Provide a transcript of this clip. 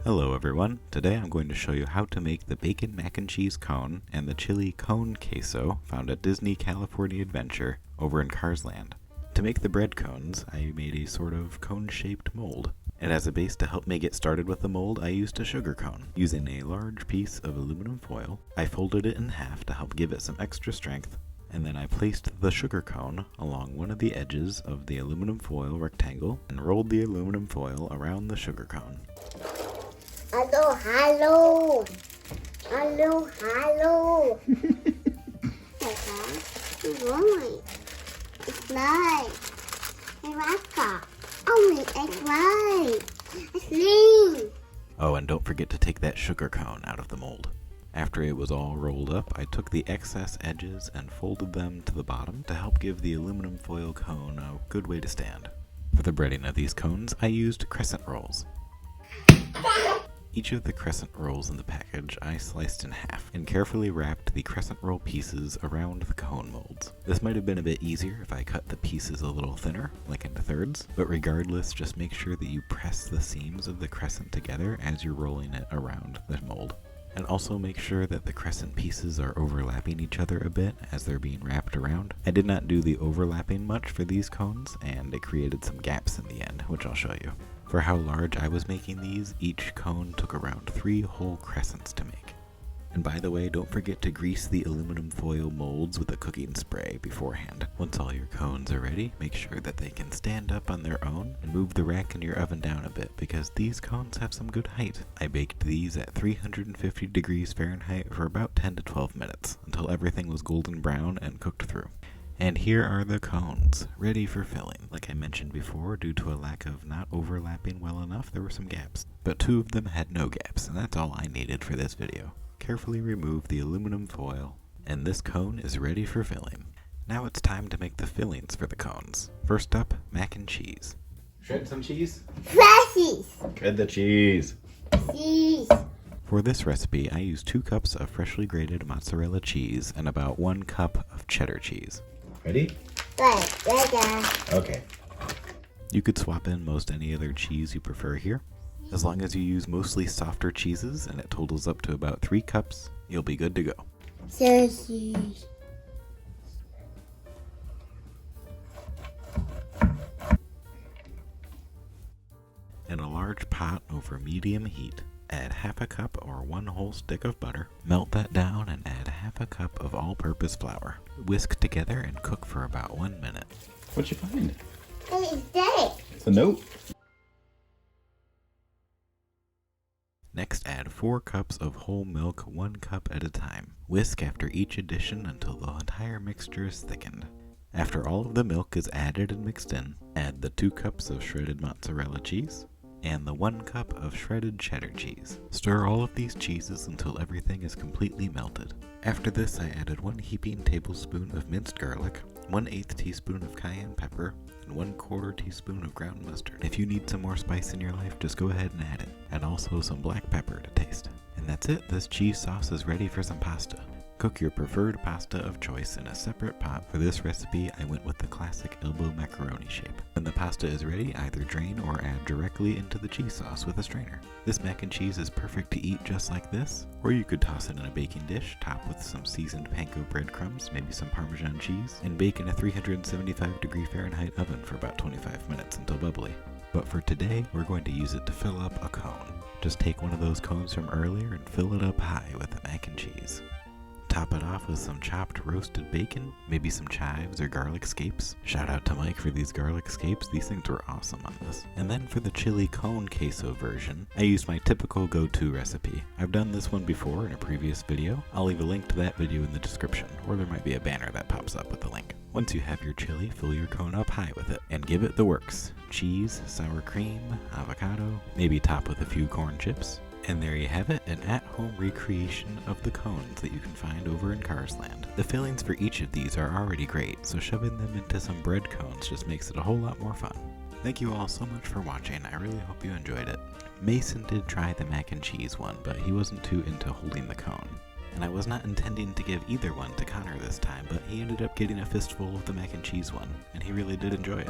Hello everyone, today I'm going to show you how to make the bacon mac and cheese cone and the chili cone queso found at Disney California Adventure over in Cars Land. To make the bread cones, I made a sort of cone-shaped mold. And as a base to help me get started with the mold, I used a sugar cone. Using a large piece of aluminum foil, I folded it in half to help give it some extra strength, and then I placed the sugar cone along one of the edges of the aluminum foil rectangle and rolled the aluminum foil around the sugar cone. Hello. It's right. It's right. It's lean. Oh, and don't forget to take that sugar cone out of the mold. After it was all rolled up, I took the excess edges and folded them to the bottom to help give the aluminum foil cone a good way to stand. For the breading of these cones, I used crescent rolls. Each of the crescent rolls in the package I sliced in half and carefully wrapped the crescent roll pieces around the cone molds. This might have been a bit easier if I cut the pieces a little thinner, like into thirds, but regardless, just make sure that you press the seams of the crescent together as you're rolling it around the mold. And also make sure that the crescent pieces are overlapping each other a bit as they're being wrapped around. I did not do the overlapping much for these cones, and it created some gaps in the end, which I'll show you. For how large I was making these, each cone took around 3 whole crescents to make. And by the way, don't forget to grease the aluminum foil molds with a cooking spray beforehand. Once all your cones are ready, make sure that they can stand up on their own and move the rack in your oven down a bit because these cones have some good height. I baked these at 350 degrees Fahrenheit for about 10 to 12 minutes until everything was golden brown and cooked through. And here are the cones, ready for filling. Like I mentioned before, due to a lack of not overlapping well enough, there were some gaps. But 2 of them had no gaps, and that's all I needed for this video. Carefully remove the aluminum foil, and this cone is ready for filling. Now it's time to make the fillings for the cones. First up, mac and cheese. Shred some cheese? Cheese. Shred the cheese. Cheese. For this recipe, I used 2 cups of freshly grated mozzarella cheese and about 1 cup of cheddar cheese. Ready? Okay. You could swap in most any other cheese you prefer here. As long as you use mostly softer cheeses and it totals up to about 3 cups, you'll be good to go. Cheese. In a large pot over medium heat, add half a cup or 1 whole stick of butter. Melt that down and add half a cup of all-purpose flour. Whisk together and cook for about 1 minute. What'd you find? It's a note. Next, add 4 cups of whole milk, 1 cup at a time. Whisk after each addition until the entire mixture is thickened. After all of the milk is added and mixed in, add the 2 cups of shredded mozzarella cheese and the 1 cup of shredded cheddar cheese. Stir all of these cheeses until everything is completely melted. After this, I added 1 heaping tablespoon of minced garlic, 1/8 teaspoon of cayenne pepper, and 1/4 teaspoon of ground mustard. If you need some more spice in your life, just go ahead and add it. And also some black pepper to taste. And that's it, this cheese sauce is ready for some pasta. Cook your preferred pasta of choice in a separate pot. For this recipe, I went with the classic elbow macaroni shape. When the pasta is ready, either drain or add directly into the cheese sauce with a strainer. This mac and cheese is perfect to eat just like this, or you could toss it in a baking dish, top with some seasoned panko breadcrumbs, maybe some Parmesan cheese, and bake in a 375 degree Fahrenheit oven for about 25 minutes until bubbly. But for today, we're going to use it to fill up a cone. Just take one of those cones from earlier and fill it up high with the mac and cheese. Top it off with some chopped roasted bacon, maybe some chives or garlic scapes. Shout out to Mike for these garlic scapes, these things were awesome on this. And then for the chili cone queso version, I used my typical go-to recipe. I've done this one before in a previous video. I'll leave a link to that video in the description, or there might be a banner that pops up with the link. Once you have your chili, fill your cone up high with it, and give it the works. Cheese, sour cream, avocado, maybe top with a few corn chips. And there you have it, an at-home recreation of the cones that you can find over in Cars Land. The fillings for each of these are already great, so shoving them into some bread cones just makes it a whole lot more fun. Thank you all so much for watching, I really hope you enjoyed it. Mason did try the mac and cheese one, but he wasn't too into holding the cone. And I was not intending to give either one to Connor this time, but he ended up getting a fistful of the mac and cheese one, and he really did enjoy it.